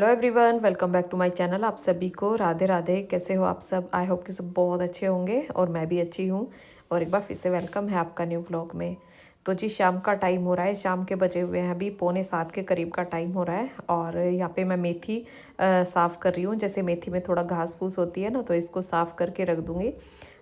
Everyone, welcome back to my channel. आप सभी को राधे राधे। कैसे हो आप सब? आई होप कि सब बहुत अच्छे होंगे और मैं भी अच्छी हूँ। और एक बार फिर से वेलकम है आपका न्यू व्लॉग में। तो जी शाम का टाइम हो रहा है, शाम के बजे हुए हैं अभी 6:45 के करीब का टाइम हो रहा है। और यहाँ पे मैं मेथी साफ़ कर रही हूँ। जैसे मेथी में थोड़ा घास फूस होती है ना, तो इसको साफ़ करके रख दूँगी।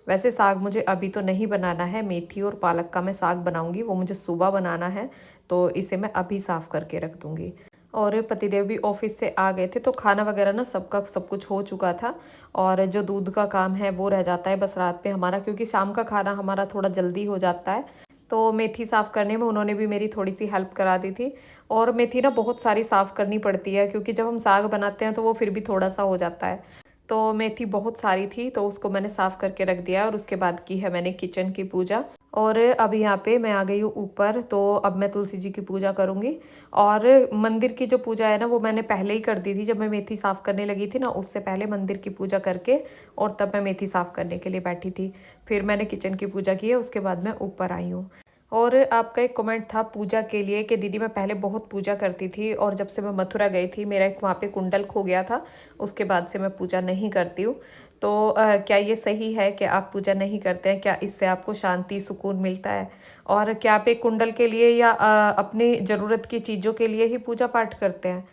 वैसे साग मुझे अभी तो नहीं बनाना है, मेथी और पालक का मैं साग बनाऊँगी, वो मुझे सुबह बनाना है। तो इसे मैं अभी साफ़ करके रख दूँगी। और पतिदेव भी ऑफिस से आ गए थे, तो खाना वगैरह ना सबका सब कुछ हो चुका था। और जो दूध का काम है वो रह जाता है बस रात पे हमारा, क्योंकि शाम का खाना हमारा थोड़ा जल्दी हो जाता है। तो मेथी साफ़ करने में उन्होंने भी मेरी थोड़ी सी हेल्प करा दी थी। और मेथी ना बहुत सारी साफ़ करनी पड़ती है, क्योंकि जब हम साग बनाते हैं तो वो फिर भी थोड़ा सा हो जाता है। तो मेथी बहुत सारी थी, तो उसको मैंने साफ़ करके रख दिया और उसके बाद की है मैंने किचन की पूजा। और अब यहाँ पे मैं आ गई हूँ ऊपर, तो अब मैं तुलसी जी की पूजा करूँगी। और मंदिर की जो पूजा है ना, वो मैंने पहले ही कर दी थी। जब मैं मेथी साफ़ करने लगी थी ना, उससे पहले मंदिर की पूजा करके और तब मैं मेथी साफ़ करने के लिए बैठी थी। फिर मैंने किचन की पूजा की है, उसके बाद मैं ऊपर आई हूँ। और आपका एक कमेंट था पूजा के लिए कि दीदी मैं पहले बहुत पूजा करती थी, और जब से मैं मथुरा गई थी मेरा एक वहाँ पे कुंडल खो गया था, उसके बाद से मैं पूजा नहीं करती हूँ। तो क्या ये सही है कि आप पूजा नहीं करते हैं? क्या इससे आपको शांति सुकून मिलता है? और क्या आप एक कुंडल के लिए या अपनी ज़रूरत की चीज़ों के लिए ही पूजा पाठ करते हैं?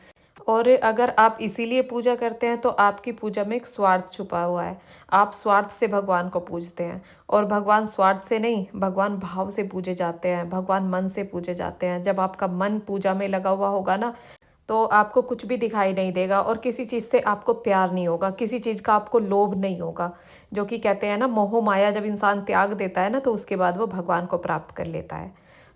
और अगर आप इसीलिए पूजा करते हैं तो आपकी पूजा में एक स्वार्थ छुपा हुआ है। आप स्वार्थ से भगवान को पूजते हैं, और भगवान स्वार्थ से नहीं, भगवान भाव से पूजे जाते हैं, भगवान मन से पूजे जाते हैं। जब आपका मन पूजा में लगा हुआ होगा ना, तो आपको कुछ भी दिखाई नहीं देगा और किसी चीज़ से आपको प्यार नहीं होगा, किसी चीज़ का आपको लोभ नहीं होगा। जो कि कहते हैं ना, मोह माया जब इंसान त्याग देता है ना, तो उसके बाद वो भगवान को प्राप्त कर लेता है।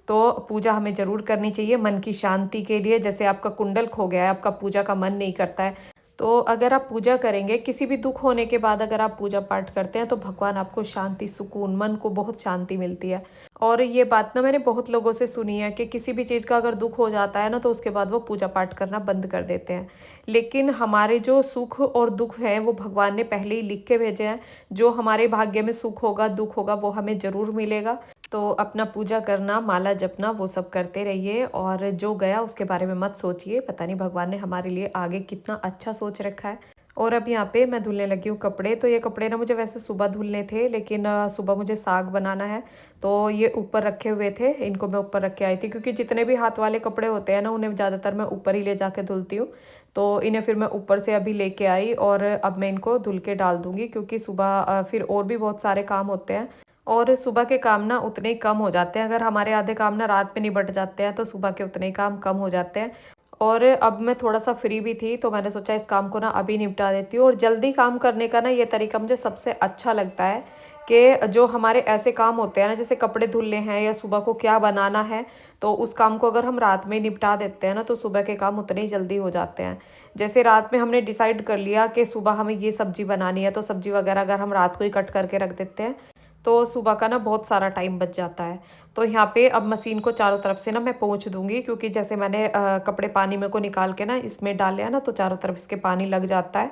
तो पूजा हमें ज़रूर करनी चाहिए मन की शांति के लिए। जैसे आपका कुंडल खो गया है, आपका पूजा का मन नहीं करता है, तो अगर आप पूजा करेंगे, किसी भी दुख होने के बाद अगर आप पूजा पाठ करते हैं, तो भगवान आपको शांति सुकून, मन को बहुत शांति मिलती है। और ये बात ना मैंने बहुत लोगों से सुनी है कि किसी भी चीज़ का अगर दुख हो जाता है ना, तो उसके बाद वो पूजा पाठ करना बंद कर देते हैं। लेकिन हमारे जो सुख और दुख हैं वो भगवान ने पहले ही लिख के भेजे हैं। जो हमारे भाग्य में सुख होगा, दुख होगा, वो हमें ज़रूर मिलेगा। तो अपना पूजा करना, माला जपना, वो सब करते रहिए। और जो गया उसके बारे में मत सोचिए, पता नहीं भगवान ने हमारे लिए आगे कितना अच्छा सोच रखा है। और अब यहाँ पे मैं धुलने लगी हूँ कपड़े। तो ये कपड़े ना मुझे वैसे सुबह धुलने थे, लेकिन सुबह मुझे साग बनाना है, तो ये ऊपर रखे हुए थे, इनको मैं ऊपर रख के आई थी। क्योंकि जितने भी हाथ वाले कपड़े होते हैं ना, उन्हें ज़्यादातर मैं ऊपर ही ले जाके धुलती हूँ। तो इन्हें फिर मैं ऊपर से अभी लेके आई और अब मैं इनको धुल के डाल दूँगी, क्योंकि सुबह फिर और भी बहुत सारे काम होते हैं। और सुबह के काम ना उतने ही कम हो जाते हैं। अगर हमारे आधे काम ना रात में निबट जाते हैं, तो सुबह के उतने ही काम कम हो जाते हैं। और अब मैं थोड़ा सा फ्री भी थी, तो मैंने सोचा इस काम को ना अभी निपटा देती हूँ। और जल्दी काम करने का ना ये तरीका मुझे सबसे अच्छा लगता है, कि जो हमारे ऐसे काम होते हैं ना, जैसे कपड़े धुलने हैं या सुबह को क्या बनाना है, तो उस काम को अगर हम रात में निपटा देते हैं ना, तो सुबह के काम उतने ही जल्दी हो जाते हैं। जैसे रात में हमने डिसाइड कर लिया कि सुबह हमें ये सब्जी बनानी है, तो सब्जी वगैरह अगर हम रात को ही कट करके रख देते हैं, तो सुबह का ना बहुत सारा टाइम बच जाता है। तो यहाँ पे अब मशीन को चारों तरफ से ना मैं पोंछ दूंगी, क्योंकि जैसे मैंने कपड़े पानी में को निकाल के ना इसमें डाले हैं ना, तो चारों तरफ इसके पानी लग जाता है।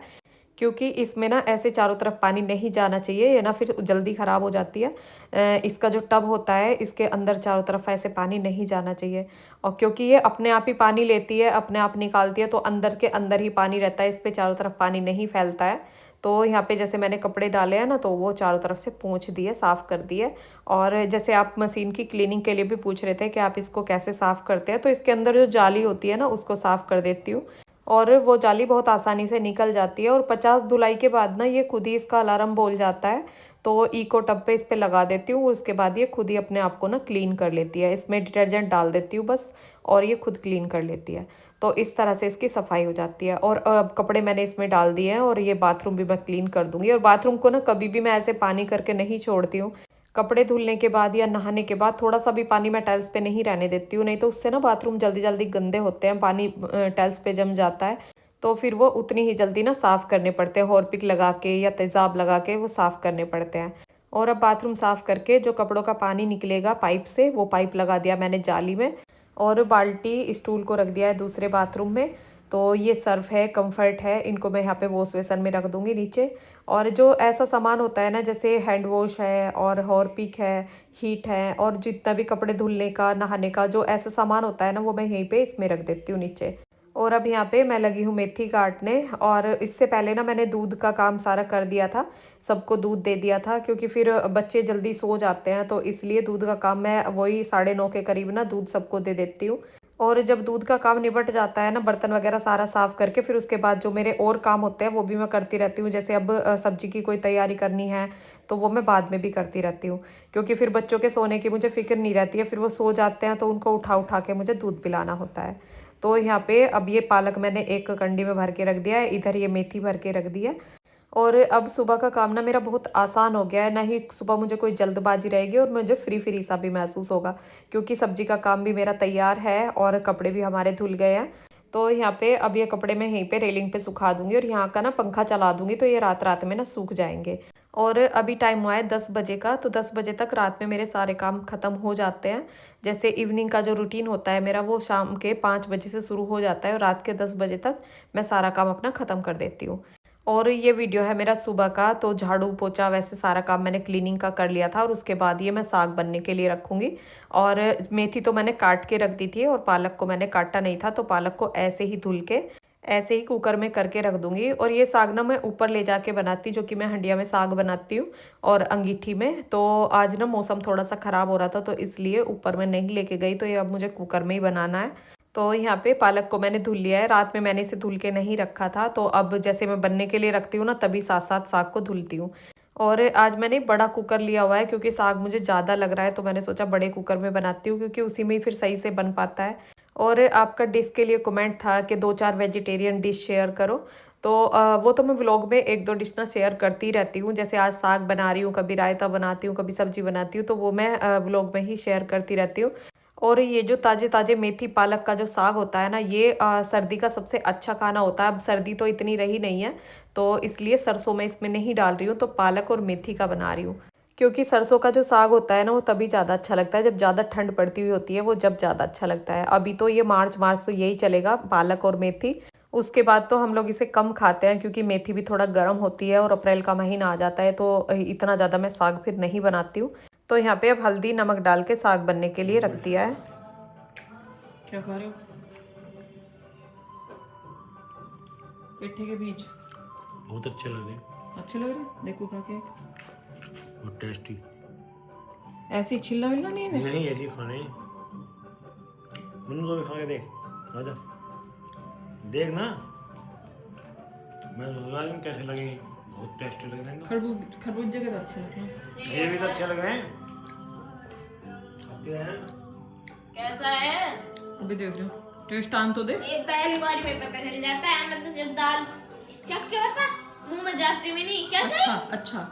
क्योंकि इसमें ना ऐसे चारों तरफ पानी नहीं जाना चाहिए, ये ना फिर जल्दी ख़राब हो जाती है। इसका जो टब होता है, इसके अंदर चारों तरफ ऐसे पानी नहीं जाना चाहिए। और क्योंकि ये अपने आप ही पानी लेती है, अपने आप निकालती है, तो अंदर के अंदर ही पानी रहता है, इस पे चारों तरफ पानी नहीं फैलता है। तो यहाँ पे जैसे मैंने कपड़े डाले हैं ना, तो वो चारों तरफ से पोंछ दिए, साफ़ कर दिए। और जैसे आप मशीन की क्लीनिंग के लिए भी पूछ रहे थे कि आप इसको कैसे साफ़ करते हैं, तो इसके अंदर जो जाली होती है ना, उसको साफ़ कर देती हूँ। और वो जाली बहुत आसानी से निकल जाती है। और 50 धुलाई के बाद ना ये खुद ही इसका अलार्म बोल जाता है। तो इको टब पे इस पे लगा देती हूँ, उसके बाद ये खुद ही अपने आप को ना क्लीन कर लेती है। इसमें डिटर्जेंट डाल देती हूँ बस, और ये खुद क्लीन कर लेती है। तो इस तरह से इसकी सफाई हो जाती है। और कपड़े मैंने इसमें डाल दिए हैं, और ये बाथरूम भी मैं क्लीन कर दूंगी। और बाथरूम को ना कभी भी मैं ऐसे पानी करके नहीं छोड़ती हूँ। कपड़े धुलने के बाद या नहाने के बाद थोड़ा सा भी पानी मैं टाइल्स पे नहीं रहने देती हूँ, नहीं तो उससे ना बाथरूम जल्दी जल्दी गंदे होते हैं, पानी टाइल्स पे जम जाता है। तो फिर वो उतनी ही जल्दी ना साफ़ करने पड़ते हैं, हॉरपिक लगा के या तेज़ाब लगा के वो साफ़ करने पड़ते हैं। और अब बाथरूम साफ़ करके जो कपड़ों का पानी निकलेगा पाइप से, वो पाइप लगा दिया मैंने जाली में। और बाल्टी स्टूल को रख दिया है दूसरे बाथरूम में। तो ये सर्फ है, कंफर्ट है, इनको मैं यहाँ पे वॉश बेसन में रख दूँगी नीचे। और जो ऐसा सामान होता है ना, जैसे हैंड वॉश है और हॉरपिक है, हीट है, और जितना भी कपड़े धुलने का, नहाने का जो ऐसा सामान होता है ना, वो मैं यहीं पे इसमें रख देती हूँ नीचे। और अब यहाँ पे मैं लगी हूँ मेथी काटने। और इससे पहले ना मैंने दूध का काम सारा कर दिया था, सबको दूध दे दिया था, क्योंकि फिर बच्चे जल्दी सो जाते हैं, तो इसलिए दूध का काम मैं वही 9:30 के करीब ना दूध सबको दे देती हूँ। और जब दूध का काम निपट जाता है ना, बर्तन वगैरह सारा साफ करके, फिर उसके बाद जो मेरे और काम होते हैं वो भी मैं करती रहती हूँ। जैसे अब सब्जी की कोई तैयारी करनी है तो वो मैं बाद में भी करती रहती हूँ, क्योंकि फिर बच्चों के सोने की मुझे फिक्र नहीं रहती है। फिर वो सो जाते हैं तो उनको उठा उठा के मुझे दूध पिलाना होता है। तो यहाँ पे अब ये पालक मैंने एक कंडी में भर के रख दिया है, इधर ये मेथी भर के रख दी है। और अब सुबह का काम ना मेरा बहुत आसान हो गया है, ना ही सुबह मुझे कोई जल्दबाजी रहेगी और मुझे फ्री फ्री सा भी महसूस होगा, क्योंकि सब्जी का काम भी मेरा तैयार है और कपड़े भी हमारे धुल गए हैं। तो यहाँ पे अब ये कपड़े मैं यहीं पे रेलिंग पे सुखा दूंगी और यहाँ का ना पंखा चला दूंगी, तो ये रात रात में ना सूख जाएंगे। और अभी टाइम हुआ है 10 बजे का, तो 10 बजे तक रात में मेरे सारे काम ख़त्म हो जाते हैं। जैसे इवनिंग का जो रूटीन होता है मेरा, वो शाम के 5 बजे से शुरू हो जाता है और रात के 10 बजे तक मैं सारा काम अपना ख़त्म कर देती हूँ। और ये वीडियो है मेरा सुबह का, तो झाड़ू पोछा वैसे सारा काम मैंने क्लीनिंग का कर लिया था। और उसके बाद ये मैं साग बनने के लिए रखूँगी। और मेथी तो मैंने काट के रख दी थी और पालक को मैंने काटा नहीं था, तो पालक को ऐसे ही धुल के ऐसे ही कुकर में करके रख दूंगी। और ये साग ना मैं ऊपर ले जाके बनाती, जो कि मैं हंडिया में साग बनाती हूँ और अंगीठी में। तो आज ना मौसम थोड़ा सा ख़राब हो रहा था, तो इसलिए ऊपर में नहीं लेके गई, तो ये अब मुझे कुकर में ही बनाना है। तो यहाँ पे पालक को मैंने धुल लिया है, रात में मैंने इसे धुल के नहीं रखा था, तो अब जैसे मैं बनने के लिए रखती हूँ ना, तभी साथ साथ साग को धुलती हूँ। और आज मैंने बड़ा कुकर लिया हुआ है, क्योंकि साग मुझे ज़्यादा लग रहा है, तो मैंने सोचा बड़े कुकर में बनाती हूँ, क्योंकि उसी में ही फिर सही से बन पाता है। और आपका डिश के लिए कमेंट था कि 2-4 वेजिटेरियन डिश शेयर करो, तो वो तो मैं व्लॉग में 1-2 डिश ना शेयर करती रहती हूँ। जैसे आज साग बना रही हूँ, कभी रायता बनाती हूँ, कभी सब्जी बनाती हूँ, तो वो मैं व्लॉग में ही शेयर करती रहती हूँ। और ये जो ताजे ताजे मेथी पालक का जो साग होता है ना, ये सर्दी का सबसे अच्छा खाना होता है। अब सर्दी तो इतनी रही नहीं है, तो इसलिए सरसों मैं इसमें नहीं डाल रही हूँ, तो पालक और मेथी का बना रही हूँ। क्योंकि सरसों का जो साग होता है ना, वो तभी ज़्यादा अच्छा लगता है जब ज़्यादा ठंड पड़ती हुई होती है, वो जब ज़्यादा अच्छा लगता है। अभी तो ये मार्च मार्च तो यही चलेगा, पालक और मेथी। उसके बाद तो हम लोग इसे कम खाते हैं, क्योंकि मेथी भी थोड़ा गर्म होती है और अप्रैल का महीना आ जाता है, तो इतना ज़्यादा मैं साग फिर नहीं बनाती हूँ। तो यहाँ पे अब हल्दी नमक डाल के साग बनने के लिए रख दिया है। क्या खा रहे हो? पेठे के बीज बहुत अच्छे लग रहे हैं। अच्छे लग रहे हैं, देखो खा के। और टेस्टी। ऐसे ही छिलना मिलना नहीं है। नहीं ऐसे खाने। मनु को भी खा के देख। आजा देख ना, मैं सोच रहा हूँ कैसे लगे। बहुत टेस्टी लग रहे हैं। खरबूजे के तो अच्छे लग रहे हैं। ये भी तो अच्छे लग रहे हैं। खाते हैं। कैसा है? अभी देख रहे हो, टेस्ट आन तो दे। ये पहली बार में पता चल जाता है, मतलब जब दाल चख के बता मुंह में जाती भी नहीं। कैसा है? अच्छा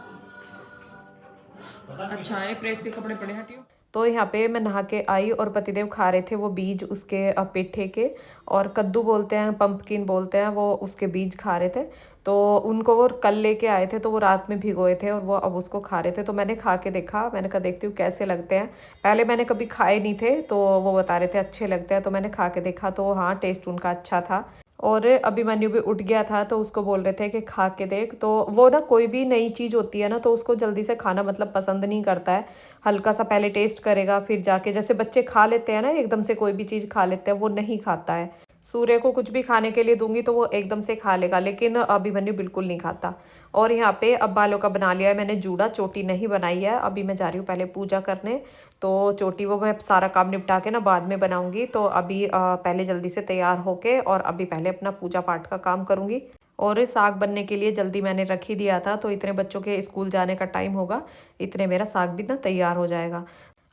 अच्छा, ये प्रेस के कपड़े पड़े, हटियो। तो यहाँ पे मैं नहा के आई और पतिदेव खा रहे थे वो बीज उसके पेठे के, और कद्दू बोलते हैं, पंपकिन बोलते हैं, वो उसके बीज खा रहे थे। तो उनको वो कल लेके आए थे, तो वो रात में भिगोए थे और वो अब उसको खा रहे थे। तो मैंने खा के देखा, मैंने कहा देखती हूँ कैसे लगते हैं। पहले मैंने कभी खाए नहीं थे, तो वो बता रहे थे अच्छे लगते हैं, तो मैंने खा के देखा, तो हाँ टेस्ट उनका अच्छा था। और अभिमन्यु भी उठ गया था, तो उसको बोल रहे थे कि खा के देख। तो वो ना कोई भी नई चीज़ होती है ना, तो उसको जल्दी से खाना मतलब पसंद नहीं करता है। हल्का सा पहले टेस्ट करेगा, फिर जाके, जैसे बच्चे खा लेते हैं ना, एकदम से कोई भी चीज़ खा लेते हैं, वो नहीं खाता है। सूर्य को कुछ भी खाने के लिए दूंगी तो वो एकदम से खा लेगा, लेकिन अभिमन्यु बिल्कुल नहीं खाता। और यहाँ पे अब बालों का बना लिया है मैंने जूड़ा, चोटी नहीं बनाई है। अभी मैं जा रही हूँ पहले पूजा करने, तो चोटी वो मैं सारा काम निपटा के ना बाद में बनाऊंगी। तो अभी पहले जल्दी से तैयार होके और अभी पहले अपना पूजा पाठ का काम करूंगी। और साग बनने के लिए जल्दी मैंने रख ही दिया था, तो इतने बच्चों के स्कूल जाने का टाइम होगा, इतने मेरा साग भी ना तैयार हो जाएगा।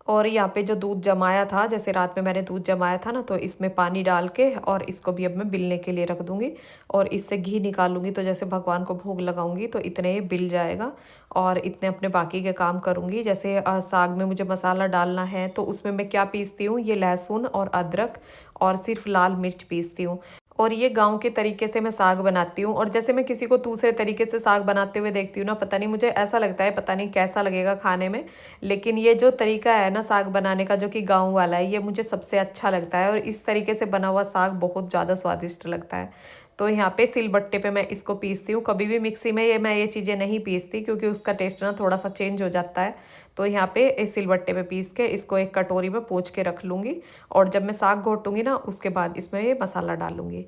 और यहाँ पे जो दूध जमाया था, जैसे रात में मैंने दूध जमाया था ना, तो इसमें पानी डाल के और इसको भी अब मैं बिलने के लिए रख दूंगी और इससे घी निकालूंगी। तो जैसे भगवान को भोग लगाऊंगी तो इतने ये बिल जाएगा और इतने अपने बाकी के काम करूंगी। जैसे साग में मुझे मसाला डालना है, तो उसमें मैं क्या पीसती हूँ, ये लहसुन और अदरक और सिर्फ लाल मिर्च पीसती हूँ। और ये गांव के तरीके से मैं साग बनाती हूँ। और जैसे मैं किसी को दूसरे तरीके से साग बनाते हुए देखती हूँ ना, पता नहीं मुझे ऐसा लगता है, पता नहीं कैसा लगेगा खाने में, लेकिन ये जो तरीका है ना साग बनाने का, जो कि गांव वाला है, ये मुझे सबसे अच्छा लगता है। और इस तरीके से बना हुआ साग बहुत ज़्यादा स्वादिष्ट लगता है। तो यहाँ पे सिलबट्टे पे मैं इसको पीसती हूँ। कभी भी मिक्सी में मैं ये चीज़ें नहीं पीसती, क्योंकि उसका टेस्ट ना थोड़ा सा चेंज हो जाता है। तो यहाँ पे इस सिलबट्टे पे पीस के इसको एक कटोरी में पोंछ के रख लूँगी। और जब मैं साग घोटूंगी ना, उसके बाद इसमें ये मसाला डालूंगी।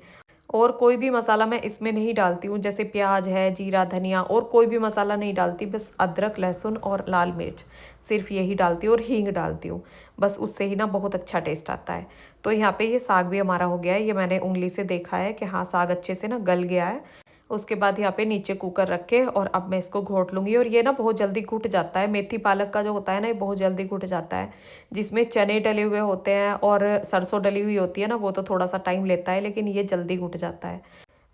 और कोई भी मसाला मैं इसमें नहीं डालती हूँ, जैसे प्याज है, जीरा, धनिया, और कोई भी मसाला नहीं डालती। बस अदरक, लहसुन और लाल मिर्च, सिर्फ यही डालती हूँ, और हींग डालती हूँ। बस उससे ही ना बहुत अच्छा टेस्ट आता है। तो यहाँ पे ये साग भी हमारा हो गया है। ये मैंने उंगली से देखा है कि हाँ साग अच्छे से ना गल गया है। उसके बाद यहाँ पे नीचे कुकर रख के और अब मैं इसको घोट लूँगी। और ये ना बहुत जल्दी घुट जाता है। मेथी पालक का जो होता है ना, ये बहुत जल्दी घुट जाता है। जिसमें चने डले हुए होते हैं और सरसों डली हुई होती है ना, वो तो थोड़ा सा टाइम लेता है, लेकिन ये जल्दी घुट जाता है।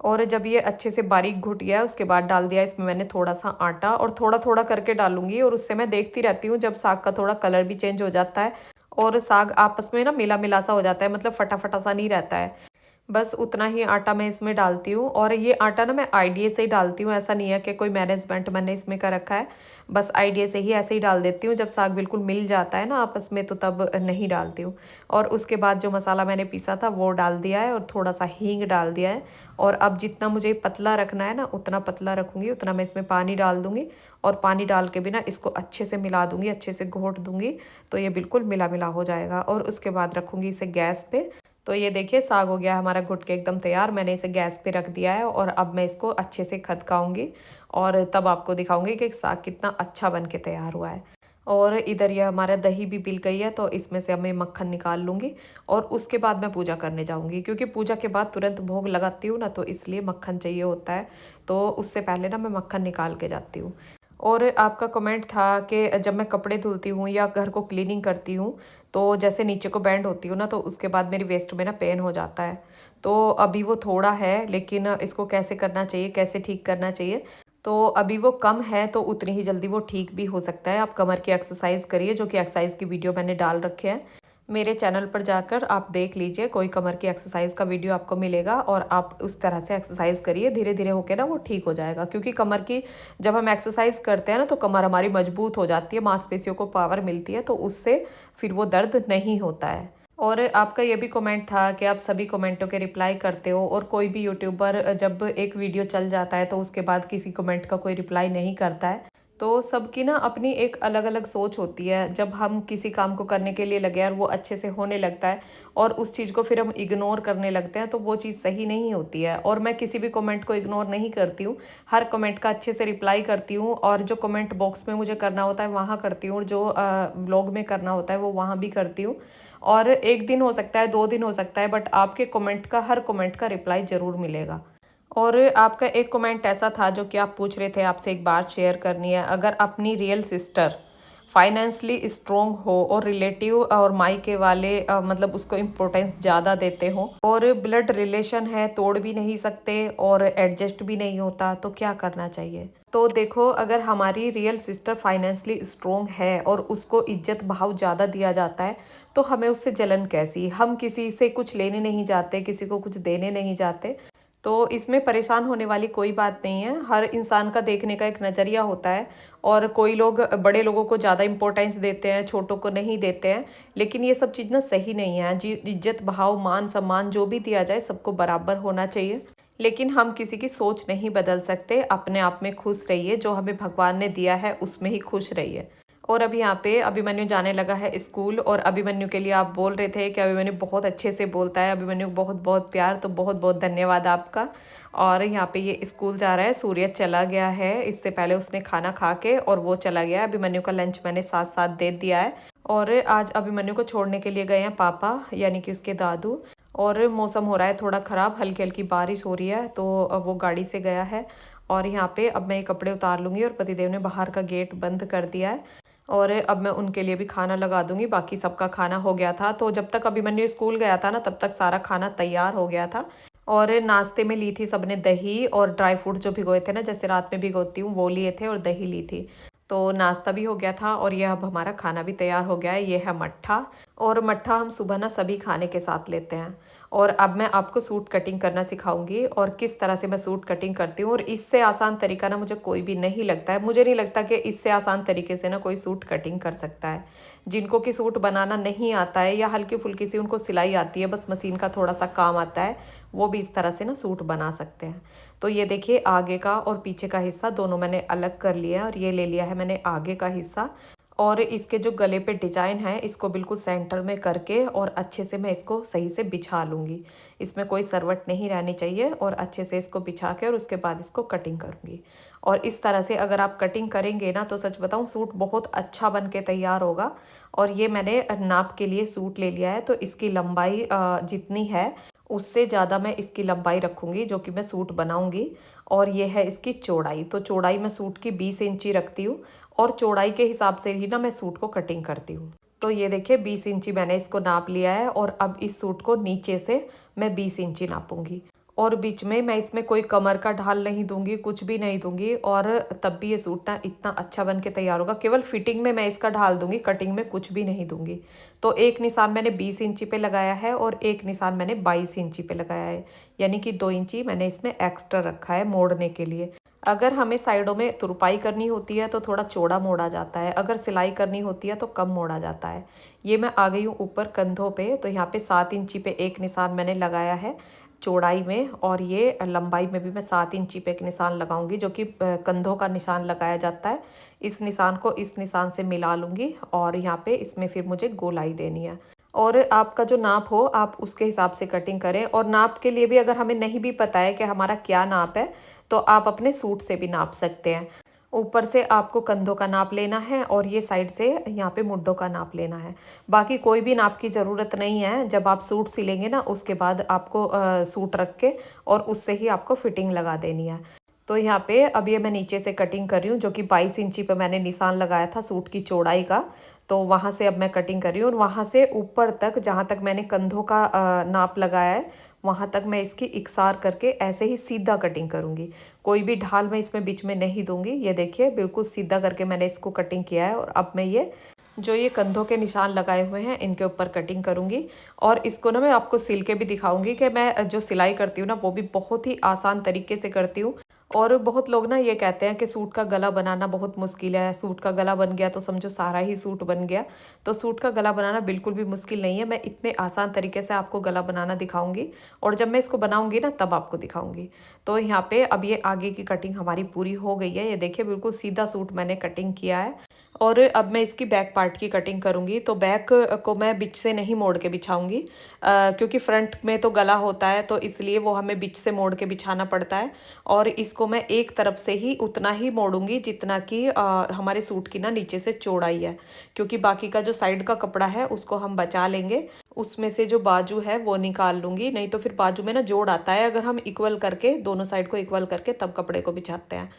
और जब ये अच्छे से बारीक घुट गया, उसके बाद डाल दिया इसमें मैंने थोड़ा सा आटा, और थोड़ा थोड़ा करके डालूंगी। और उससे मैं देखती रहती हूँ जब साग का थोड़ा कलर भी चेंज हो जाता है और साग आपस में ना मिला मिला सा हो जाता है, मतलब फटा फटा सा नहीं रहता है। बस उतना ही आटा मैं इसमें डालती हूँ। और ये आटा ना मैं आइडिया से ही डालती हूँ, ऐसा नहीं है कि कोई मैनेजमेंट मैंने इसमें कर रखा है। बस आइडिया से ही ऐसे ही डाल देती हूँ। जब साग बिल्कुल मिल जाता है ना आपस में, तो तब नहीं डालती हूँ। और उसके बाद जो मसाला मैंने पीसा था वो डाल दिया है, और थोड़ा सा हींग डाल दिया है। और अब जितना मुझे पतला रखना है ना, उतना पतला रखूँगी, उतना मैं इसमें पानी डाल दूँगी। और पानी डाल के भी ना इसको अच्छे से मिला दूँगी, अच्छे से घोट दूँगी, तो ये बिल्कुल मिला मिला हो जाएगा। और उसके बाद रखूँगी इसे गैस पे। तो ये देखिए साग हो गया हमारा घुट के एकदम तैयार। मैंने इसे गैस पे रख दिया है, और अब मैं इसको अच्छे से खदकाऊंगी और तब आपको दिखाऊंगी कि साग कितना अच्छा बन के तैयार हुआ है। और इधर ये हमारा दही भी पिल गई है, तो इसमें से अब मैं मक्खन निकाल लूँगी। और उसके बाद मैं पूजा करने जाऊँगी, क्योंकि पूजा के बाद तुरंत भोग लगाती हूँ ना, तो इसलिए मक्खन चाहिए होता है। तो उससे पहले ना मैं मक्खन निकाल के जाती हूँ। और आपका कमेंट था कि जब मैं कपड़े धुलती हूँ या घर को क्लीनिंग करती हूँ, तो जैसे नीचे को बैंड होती हूँ ना, तो उसके बाद मेरी वेस्ट में ना पेन हो जाता है। तो अभी वो थोड़ा है, लेकिन इसको कैसे करना चाहिए, कैसे ठीक करना चाहिए। तो अभी वो कम है, तो उतनी ही जल्दी वो ठीक भी हो सकता है। आप कमर की एक्सरसाइज करिए, जो कि एक्सरसाइज की वीडियो मैंने डाल रखे हैं मेरे चैनल पर, जाकर आप देख लीजिए। कोई कमर की एक्सरसाइज का वीडियो आपको मिलेगा, और आप उस तरह से एक्सरसाइज करिए, धीरे धीरे होके ना वो ठीक हो जाएगा। क्योंकि कमर की जब हम एक्सरसाइज करते हैं ना, तो कमर हमारी मजबूत हो जाती है, मांसपेशियों को पावर मिलती है, तो उससे फिर वो दर्द नहीं होता है। और आपका ये भी कमेंट था कि आप सभी कमेंटों के रिप्लाई करते हो, और कोई भी यूट्यूबर जब एक वीडियो चल जाता है तो उसके बाद किसी कमेंट का कोई रिप्लाई नहीं करता है। तो सबकी ना अपनी एक अलग अलग सोच होती है। जब हम किसी काम को करने के लिए लगे और वो अच्छे से होने लगता है, और उस चीज़ को फिर हम इग्नोर करने लगते हैं, तो वो चीज़ सही नहीं होती है। और मैं किसी भी कमेंट को इग्नोर नहीं करती हूँ, हर कमेंट का अच्छे से रिप्लाई करती हूँ। और जो कमेंट बॉक्स में मुझे करना होता है वहाँ करती हूँ, और जो व्लॉग में करना होता है वो वहाँ भी करती हूँ। और एक दिन हो सकता है, 2 दिन हो सकता है, बट आपके कमेंट का, हर कमेंट का रिप्लाई ज़रूर मिलेगा। और आपका एक कमेंट ऐसा था जो कि आप पूछ रहे थे, आपसे एक बात शेयर करनी है। अगर अपनी रियल सिस्टर फाइनेंशली स्ट्रोंग हो और रिलेटिव और मायके वाले मतलब उसको इम्पोर्टेंस ज़्यादा देते हो, और ब्लड रिलेशन है, तोड़ भी नहीं सकते और एडजस्ट भी नहीं होता, तो क्या करना चाहिए। तो देखो, अगर हमारी रियल सिस्टर फाइनेंशली स्ट्रोंग है और उसको इज्जत भाव ज़्यादा दिया जाता है, तो हमें उससे जलन कैसी। हम किसी से कुछ लेने नहीं जाते, किसी को कुछ देने नहीं जाते, तो इसमें परेशान होने वाली कोई बात नहीं है। हर इंसान का देखने का एक नज़रिया होता है, और कोई लोग बड़े लोगों को ज़्यादा इम्पोर्टेंस देते हैं, छोटों को नहीं देते हैं। लेकिन ये सब चीज़ ना सही नहीं है जी। इज्जत भाव, मान सम्मान जो भी दिया जाए, सबको बराबर होना चाहिए। लेकिन हम किसी की सोच नहीं बदल सकते। अपने आप में खुश रहिए, जो हमें भगवान ने दिया है उसमें ही खुश रहिए। और अभी यहाँ पे अभिमन्यु जाने लगा है स्कूल, और अभिमन्यु के लिए आप बोल रहे थे कि अभिमन्यु बहुत अच्छे से बोलता है। अभिमन्यु बहुत बहुत प्यार, तो बहुत बहुत धन्यवाद आपका। और यहाँ पे ये स्कूल जा रहा है। सूर्य चला गया है, इससे पहले उसने खाना खा के और वो चला गया। अभिमन्यु का लंच मैंने साथ साथ दे दिया है। और आज अभिमन्यु को छोड़ने के लिए गए हैं पापा, यानी कि उसके दादू। और मौसम हो रहा है थोड़ा ख़राब, हल्की हल्की बारिश हो रही है, तो अब वो गाड़ी से गया है। और यहाँ पे अब मैं ये कपड़े उतार लूँगी, और पतिदेव ने बाहर का गेट बंद कर दिया है। और अब मैं उनके लिए भी खाना लगा दूंगी। बाकी सबका खाना हो गया था, तो जब तक अभिमन्यु स्कूल गया था ना, तब तक सारा खाना तैयार हो गया था। और नाश्ते में ली थी सबने दही और ड्राई फ्रूट जो भिगोए थे ना, जैसे रात में भिगोती हूँ, वो लिए थे, और दही ली थी। तो नाश्ता भी हो गया था, और ये अब हमारा खाना भी तैयार हो गया है। ये है मट्ठा, और मट्ठा हम सुबह ना सभी खाने के साथ लेते हैं। और अब मैं आपको सूट कटिंग करना सिखाऊंगी, और किस तरह से मैं सूट कटिंग करती हूँ। और इससे आसान तरीका ना मुझे कोई भी नहीं लगता है। मुझे नहीं लगता कि इससे आसान तरीके से ना कोई सूट कटिंग कर सकता है। जिनको कि सूट बनाना नहीं आता है, या हल्की फुल्की सी उनको सिलाई आती है, बस मशीन का थोड़ा सा काम आता है, वो भी इस तरह से ना सूट बना सकते हैं। तो ये देखिए, आगे का और पीछे का हिस्सा दोनों मैंने अलग कर लिया है, और ये ले लिया है मैंने आगे का हिस्सा। और इसके जो गले पे डिजाइन है इसको बिल्कुल सेंटर में करके और अच्छे से मैं इसको सही से बिछा लूँगी। इसमें कोई सरवट नहीं रहनी चाहिए और अच्छे से इसको बिछा के और उसके बाद इसको कटिंग करूँगी। और इस तरह से अगर आप कटिंग करेंगे ना तो सच बताऊँ सूट बहुत अच्छा बन के तैयार होगा। और ये मैंने नाप के लिए सूट ले लिया है, तो इसकी लंबाई जितनी है उससे ज़्यादा मैं इसकी लंबाई रखूँगी जो कि मैं सूट बनाऊँगी। और ये है इसकी चौड़ाई, तो चौड़ाई मैं सूट की 20 इंची रखती हूँ और चौड़ाई के हिसाब से ही ना मैं सूट को कटिंग करती हूँ। तो ये देखिए 20 इंची मैंने इसको नाप लिया है और अब इस सूट को नीचे से मैं 20 इंची नापूंगी। और बीच में मैं इसमें कोई कमर का ढाल नहीं दूंगी, कुछ भी नहीं दूंगी, और तब भी ये सूट ना इतना अच्छा बन के तैयार होगा। केवल फिटिंग में मैं इसका ढाल दूंगी, कटिंग में कुछ भी नहीं दूंगी। तो एक निशान मैंने 20 इंची पे लगाया है और एक निशान मैंने 22 इंची पे लगाया है, यानी कि 2 इंची मैंने इसमें एक्स्ट्रा रखा है मोड़ने के लिए। अगर हमें साइडों में तुरपाई करनी होती है तो थोड़ा चौड़ा मोड़ा जाता है, अगर सिलाई करनी होती है तो कम मोड़ा जाता है। ये मैं आ गई हूँ ऊपर कंधों पे, तो यहाँ पे 7 इंची पे एक निशान मैंने लगाया है चौड़ाई में, और ये लंबाई में भी मैं 7 इंची पे एक निशान लगाऊंगी जो कि कंधों का निशान लगाया जाता है। इस निशान को इस निशान से मिला लूँगी और यहाँ पे इसमें फिर मुझे गोलाई देनी है। और आपका जो नाप हो आप उसके हिसाब से कटिंग करें। और नाप के लिए भी अगर हमें नहीं भी पता है कि हमारा क्या नाप है तो आप अपने सूट से भी नाप सकते हैं। ऊपर से आपको कंधों का नाप लेना है और ये साइड से यहाँ पे मुड्ढों का नाप लेना है। बाकी कोई भी नाप की ज़रूरत नहीं है। जब आप सूट सिलेंगे ना उसके बाद आपको सूट रख के और उससे ही आपको फिटिंग लगा देनी है। तो यहाँ पे अब ये मैं नीचे से कटिंग कर रही हूँ जो कि 22 इंची पे मैंने निशान लगाया था सूट की चौड़ाई का। तो वहाँ से अब मैं कटिंग कर रही हूँ और वहाँ से ऊपर तक जहाँ तक मैंने कंधों का नाप लगाया है वहाँ तक मैं इसकी इकसार करके ऐसे ही सीधा कटिंग करूँगी। कोई भी ढाल मैं इसमें बीच में नहीं दूंगी। ये देखिए बिल्कुल सीधा करके मैंने इसको कटिंग किया है। और अब मैं ये जो ये कंधों के निशान लगाए हुए हैं इनके ऊपर कटिंग करूँगी। और इसको ना मैं आपको सिल के भी दिखाऊंगी कि मैं जो सिलाई करती हूँ ना वो भी बहुत ही आसान तरीके से करती हूँ। और बहुत लोग ना ये कहते हैं कि सूट का गला बनाना बहुत मुश्किल है, सूट का गला बन गया तो समझो सारा ही सूट बन गया। तो सूट का गला बनाना बिल्कुल भी मुश्किल नहीं है। मैं इतने आसान तरीके से आपको गला बनाना दिखाऊंगी और जब मैं इसको बनाऊंगी ना तब आपको दिखाऊंगी। तो यहाँ पे अब ये आगे की कटिंग हमारी पूरी हो गई है। ये देखिए बिल्कुल सीधा सूट मैंने कटिंग किया है। और अब मैं इसकी बैक पार्ट की कटिंग करूँगी। तो बैक को मैं बीच से नहीं मोड़ के बिछाऊँगी क्योंकि फ्रंट में तो गला होता है तो इसलिए वो हमें बीच से मोड़ के बिछाना पड़ता है। और इसको मैं एक तरफ से ही उतना ही मोड़ूंगी जितना कि हमारे सूट की ना नीचे से चौड़ाई है, क्योंकि बाकी का जो साइड का कपड़ा है उसको हम बचा लेंगे। उसमें से जो बाजू है वो निकाल लूँगी, नहीं तो फिर बाजू में ना जोड़ आता है अगर हम इक्वल करके दोनों साइड को इक्वल करके तब कपड़े को बिछाते हैं।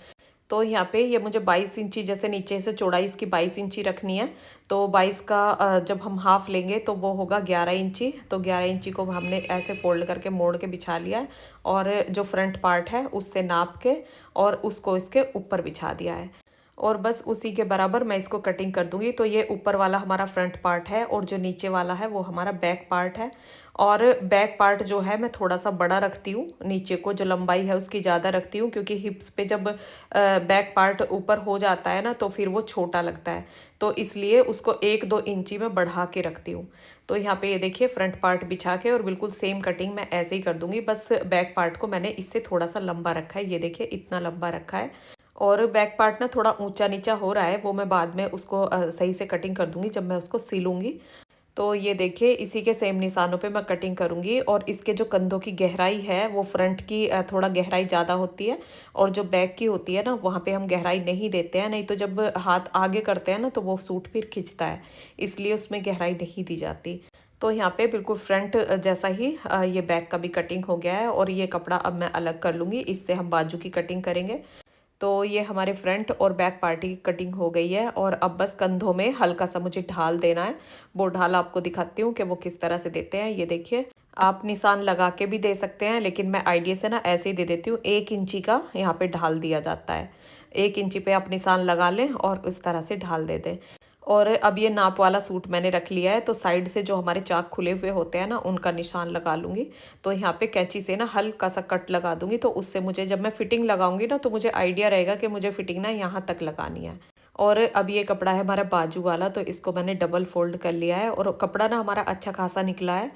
तो यहाँ पे ये मुझे 22 इंची, जैसे नीचे से चौड़ाई इसकी 22 इंची रखनी है। तो 22 का जब हम हाफ लेंगे तो वो होगा 11 इंची। तो 11 इंची को हमने ऐसे फोल्ड करके मोड़ के बिछा लिया है और जो फ्रंट पार्ट है उससे नाप के और उसको इसके ऊपर बिछा दिया है। और बस उसी के बराबर मैं इसको कटिंग कर दूंगी। तो ये ऊपर वाला हमारा फ्रंट पार्ट है और जो नीचे वाला है वो हमारा बैक पार्ट है। और बैक पार्ट जो है मैं थोड़ा सा बड़ा रखती हूँ, नीचे को जो लंबाई है उसकी ज़्यादा रखती हूँ, क्योंकि हिप्स पे जब बैक पार्ट ऊपर हो जाता है ना तो फिर वो छोटा लगता है। तो इसलिए उसको 1-2 इंची में बढ़ा के रखती हूँ। तो यहाँ पे ये देखिए फ्रंट पार्ट बिछा के और बिल्कुल सेम कटिंग मैं ऐसे ही कर दूंगी। बस बैक पार्ट को मैंने इससे थोड़ा सा लंबा रखा है, ये देखिए इतना लंबा रखा है। और बैक पार्ट ना थोड़ा ऊंचा नीचा हो रहा है, वो मैं बाद में उसको सही से कटिंग कर दूंगी जब मैं उसको सिलूंगी। तो ये देखिए इसी के सेम निशानों पे मैं कटिंग करूंगी। और इसके जो कंधों की गहराई है वो फ्रंट की थोड़ा गहराई ज़्यादा होती है और जो बैक की होती है ना वहाँ पे हम गहराई नहीं देते हैं, नहीं तो जब हाथ आगे करते हैं ना तो वो सूट फिर खिंचता है, इसलिए उसमें गहराई नहीं दी जाती। तो यहाँ पे बिल्कुल फ्रंट जैसा ही ये बैक का भी कटिंग हो गया है। और ये कपड़ा अब मैं अलग कर लूँगी, इससे हम बाजू की कटिंग करेंगे। तो ये हमारे फ्रंट और बैक पार्टी की कटिंग हो गई है। और अब बस कंधों में हल्का सा मुझे ढाल देना है। वो ढाल आपको दिखाती हूँ कि वो किस तरह से देते हैं। ये देखिए आप निशान लगा के भी दे सकते हैं, लेकिन मैं आइडिया से ना ऐसे ही दे देती हूँ। 1 इंची का यहाँ पे ढाल दिया जाता है, 1 इंची पे आप निशान लगा लें और उस तरह से ढाल दे दें। और अब ये नाप वाला सूट मैंने रख लिया है, तो साइड से जो हमारे चाक खुले हुए होते हैं ना उनका निशान लगा लूँगी। तो यहाँ पे कैंची से ना हल्का सा कट लगा दूँगी, तो उससे मुझे जब मैं फिटिंग लगाऊंगी ना तो मुझे आइडिया रहेगा कि मुझे फिटिंग ना यहाँ तक लगानी है। और अब ये कपड़ा है हमारा बाजू वाला, तो इसको मैंने डबल फोल्ड कर लिया है और कपड़ा ना हमारा अच्छा खासा निकला है।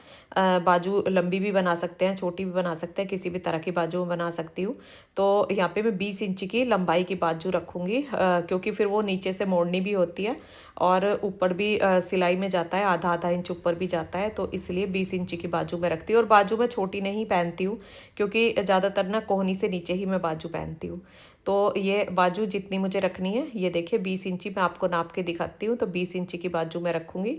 बाजू लंबी भी बना सकते हैं, छोटी भी बना सकते हैं, किसी भी तरह की बाजू में बना सकती हूँ। तो यहाँ पे मैं 20 इंच की लंबाई की बाजू रखूँगी, क्योंकि फिर वो नीचे से मोड़नी भी होती है और ऊपर भी सिलाई में जाता है, आधा आधा इंच ऊपर भी जाता है, तो इसलिए 20 इंच की बाजू में रखती हूँ। और बाजू मैं छोटी नहीं पहनती हूँ, क्योंकि ज़्यादातर ना कोहनी से नीचे ही मैं बाजू पहनती हूँ। तो ये बाजू जितनी मुझे रखनी है, ये देखिए 20 इंची मैं आपको नाप के दिखाती हूँ, तो 20 इंची की बाजू मैं रखूँगी।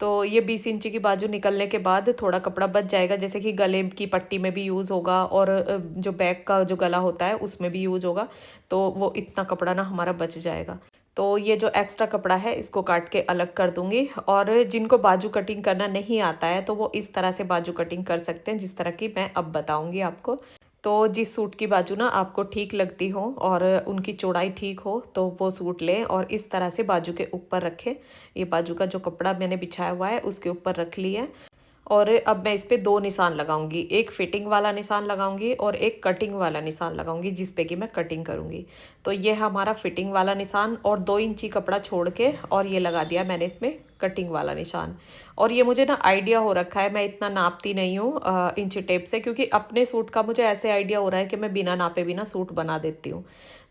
तो ये 20 इंची की बाजू निकलने के बाद थोड़ा कपड़ा बच जाएगा, जैसे कि गले की पट्टी में भी यूज़ होगा और जो बैक का जो गला होता है उसमें भी यूज़ होगा, तो वो इतना कपड़ा ना हमारा बच जाएगा। तो ये जो एक्स्ट्रा कपड़ा है इसको काट के अलग कर दूंगी। और जिनको बाजू कटिंग करना नहीं आता है तो वो इस तरह से बाजू कटिंग कर सकते हैं, जिस तरह की मैं अब बताऊंगी आपको। तो जिस सूट की बाजू ना आपको ठीक लगती हो और उनकी चौड़ाई ठीक हो तो वो सूट लें और इस तरह से बाजू के ऊपर रखें। ये बाजू का जो कपड़ा मैंने बिछाया हुआ है उसके ऊपर रख लिया है। और अब मैं इस पे 2 निशान लगाऊंगी, एक फिटिंग वाला निशान लगाऊंगी और एक कटिंग वाला निशान लगाऊंगी, जिस पे कि मैं कटिंग करूंगी। तो ये हमारा फिटिंग वाला निशान और 2 इंची कपड़ा छोड़ के और ये लगा दिया मैंने इसमें कटिंग वाला निशान। और ये मुझे ना आइडिया हो रखा है, मैं इतना नापती नहीं हूँ इंची टेप से, क्योंकि अपने सूट का मुझे ऐसे आइडिया हो रहा है कि मैं बिना नापे बिना सूट बना देती हूँ।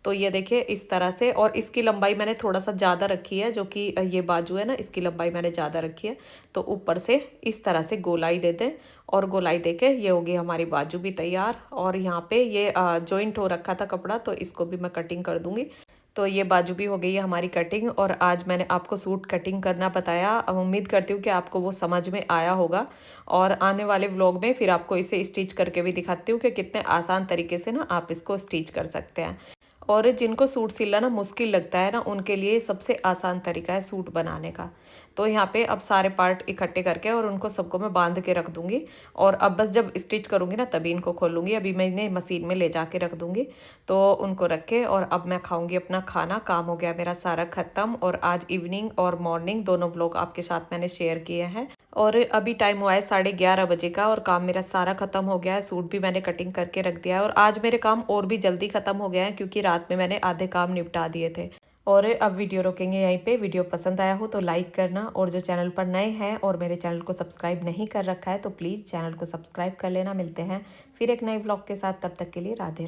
तो ये देखिए इस तरह से, और इसकी लंबाई मैंने थोड़ा सा ज़्यादा रखी है, जो कि ये बाजू है ना इसकी लंबाई मैंने ज़्यादा रखी है। तो ऊपर से इस तरह से गोलाई दे दें और गोलाई दे के ये होगी हमारी बाजू भी तैयार। और यहाँ पे ये जॉइंट हो रखा था कपड़ा, तो इसको भी मैं कटिंग कर दूंगी। तो ये बाजू भी हो गई है हमारी कटिंग। और आज मैंने आपको सूट कटिंग करना बताया, अब उम्मीद करती हूँ कि आपको वो समझ में आया होगा। और आने वाले व्लॉग में फिर आपको इसे स्टिच करके भी दिखाती हूँ कि कितने आसान तरीके से ना आप इसको स्टिच कर सकते हैं। और जिनको सूट सिलना ना मुश्किल लगता है ना, उनके लिए सबसे आसान तरीका है सूट बनाने का। तो यहाँ पे अब सारे पार्ट इकट्ठे करके और उनको सबको मैं बांध के रख दूँगी। और अब बस जब स्टिच करूँगी ना तभी इनको खोलूँगी, अभी मैं इन्हें मशीन में ले जाके रख दूँगी। तो उनको रख के और अब मैं खाऊँगी अपना खाना। काम हो गया मेरा सारा ख़त्म, और आज इवनिंग और मॉर्निंग दोनों व्लॉग आपके साथ मैंने शेयर किए हैं। और अभी टाइम हुआ है 11:30 बजे का और काम मेरा सारा ख़त्म हो गया है। सूट भी मैंने कटिंग करके रख दिया है और आज मेरे काम और भी जल्दी ख़त्म हो गया है, क्योंकि रात में मैंने आधे काम निपटा दिए थे। और अब वीडियो रोकेंगे यहीं पे। वीडियो पसंद आया हो तो लाइक करना, और जो चैनल पर नए हैं और मेरे चैनल को सब्सक्राइब नहीं कर रखा है तो प्लीज़ चैनल को सब्सक्राइब कर लेना। मिलते हैं फिर एक नए व्लॉग के साथ, तब तक के लिए राधे राधे।